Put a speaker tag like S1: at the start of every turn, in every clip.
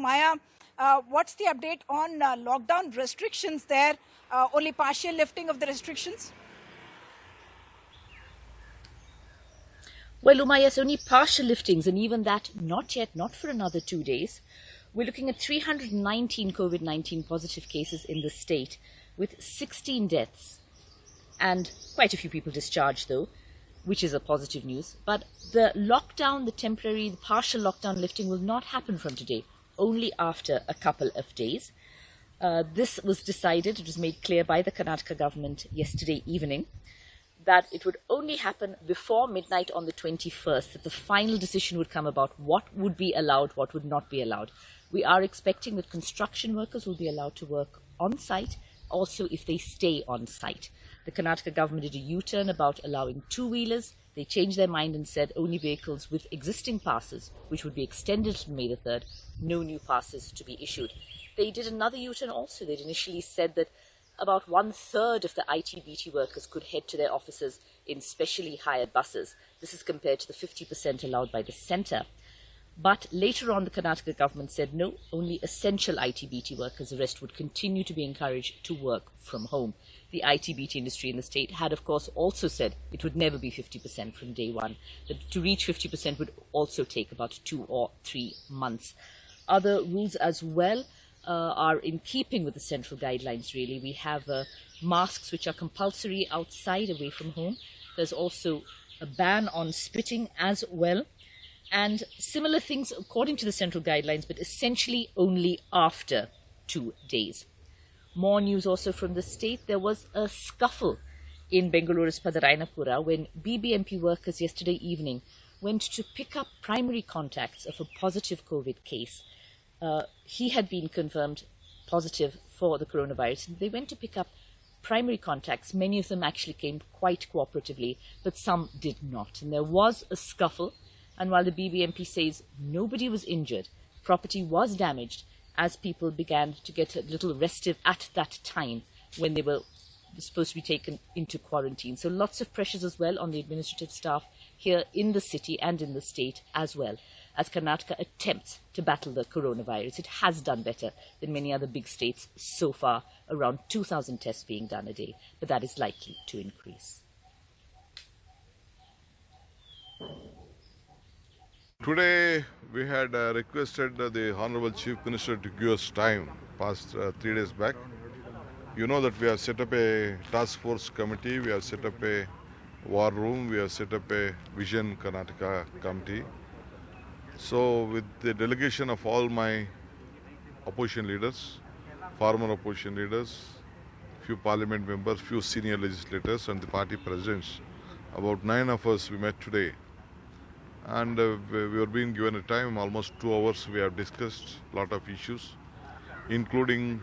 S1: Maya, what's the update on lockdown restrictions there? Only partial lifting of the restrictions?
S2: Well, Uma, yes, only partial liftings, and even that not yet, not for another 2 days. We're looking at 319 COVID-19 positive cases in the state, with 16 deaths, and quite a few people discharged, though, which is a positive news. But the lockdown, the partial lockdown lifting will not happen from today, only after a couple of days. This was decided, it was made clear by the Karnataka government yesterday evening, that it would only happen before midnight on the 21st, that the final decision would come about what would be allowed, what would not be allowed. We are expecting that construction workers will be allowed to work on site, also if they stay on site. The Karnataka government did a U-turn about allowing two-wheelers. They changed their mind and said only vehicles with existing passes, which would be extended to May the 3rd, no new passes to be issued. They did another U-turn also. They'd initially said that about 1/3 of the IT/BT workers could head to their offices in specially hired buses. This is compared to the 50% allowed by the centre. But later on, the Karnataka government said no, only essential IT/BT workers, the rest would continue to be encouraged to work from home. The IT/BT industry in the state had, of course, also said it would never be 50% from day one. That to reach 50% would also take about 2 or 3 months. Other rules as well are in keeping with the central guidelines, really. We have masks which are compulsory outside, away from home. There's also a ban on spitting as well. And similar things according to the central guidelines, but essentially only after 2 days. More news also from the state. There was a scuffle in Bengaluru's Padarayanapura when BBMP workers yesterday evening went to pick up primary contacts of a positive COVID case. He had been confirmed positive for the coronavirus. They went to pick up primary contacts. Many of them actually came quite cooperatively, but some did not. And there was a scuffle. And while the BBMP says nobody was injured, property was damaged as people began to get a little restive at that time when they were supposed to be taken into quarantine. So lots of pressures as well on the administrative staff here in the city and in the state as well, as Karnataka attempts to battle the coronavirus. It has done better than many other big states so far, around 2,000 tests being done a day, but that is likely to increase.
S3: Today we had requested the Honorable Chief Minister to give us time, past 3 days back. You know that we have set up a task force committee, we have set up a war room, we have set up a Vision Karnataka committee. So with the delegation of all my opposition leaders, former opposition leaders, few parliament members, few senior legislators and the party presidents, about 9 of us we met today. And we were being given a time, almost 2 hours. We have discussed a lot of issues, including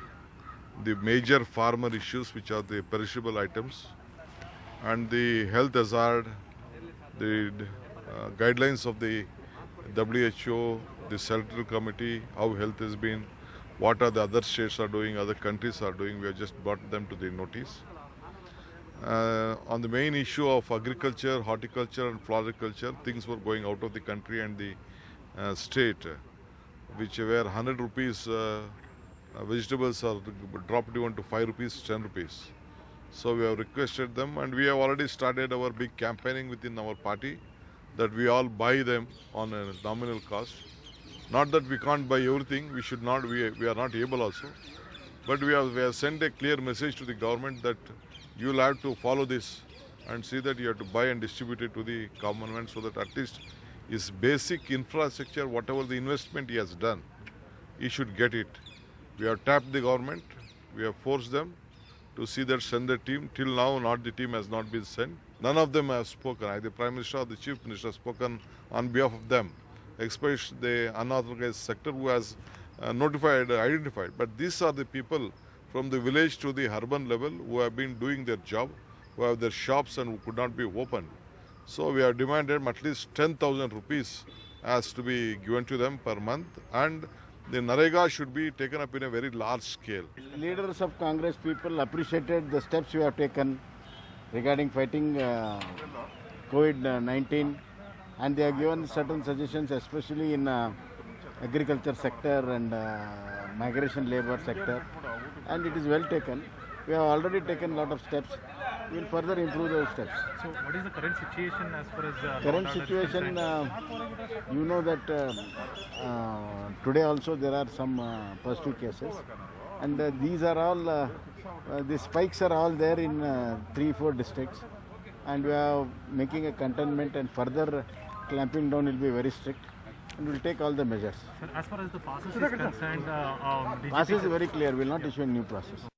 S3: the major farmer issues, which are the perishable items, and the health hazard, the guidelines of the WHO, the Central Committee, how health has been, what are the other states are doing, other countries are doing. We have just brought them to the notice. On the main issue of agriculture, horticulture and floriculture, things were going out of the country and the state, which were 100 rupees, vegetables are dropped even to 5 rupees, 10 rupees. So we have requested them, and we have already started our big campaigning within our party that we all buy them on a nominal cost. Not that we can't buy everything, we should not, we are not able also. But we have sent a clear message to the government that you will have to follow this and see that you have to buy and distribute it to the common man, so that at least his basic infrastructure, whatever the investment he has done, he should get it. We have tapped the government, we have forced them to see that send the team. Till now, the team has not been sent. None of them have spoken. Either the Prime Minister or the Chief Minister have spoken on behalf of them, especially the unauthorized sector who has identified. But these are the people from the village to the urban level who have been doing their job, who have their shops and who could not be opened. So we have demanded at least 10,000 rupees has to be given to them per month, and the Narega should be taken up in a very large scale.
S4: Leaders of Congress people appreciated the steps you have taken regarding fighting COVID-19, and they have given certain suggestions, especially in agriculture sector and migration labor sector, and it is well taken. We have already taken a lot of steps. We will further improve those steps.
S5: So, what is the current situation as far as
S4: Current situation, you know that today also there are some positive cases, and these are all the spikes are all there in 3-4 districts, and we are making a containment, and further clamping down will be very strict, and we will take all the measures.
S5: as far as the passes is concerned,
S4: Pass is very clear. We will not issue a new process.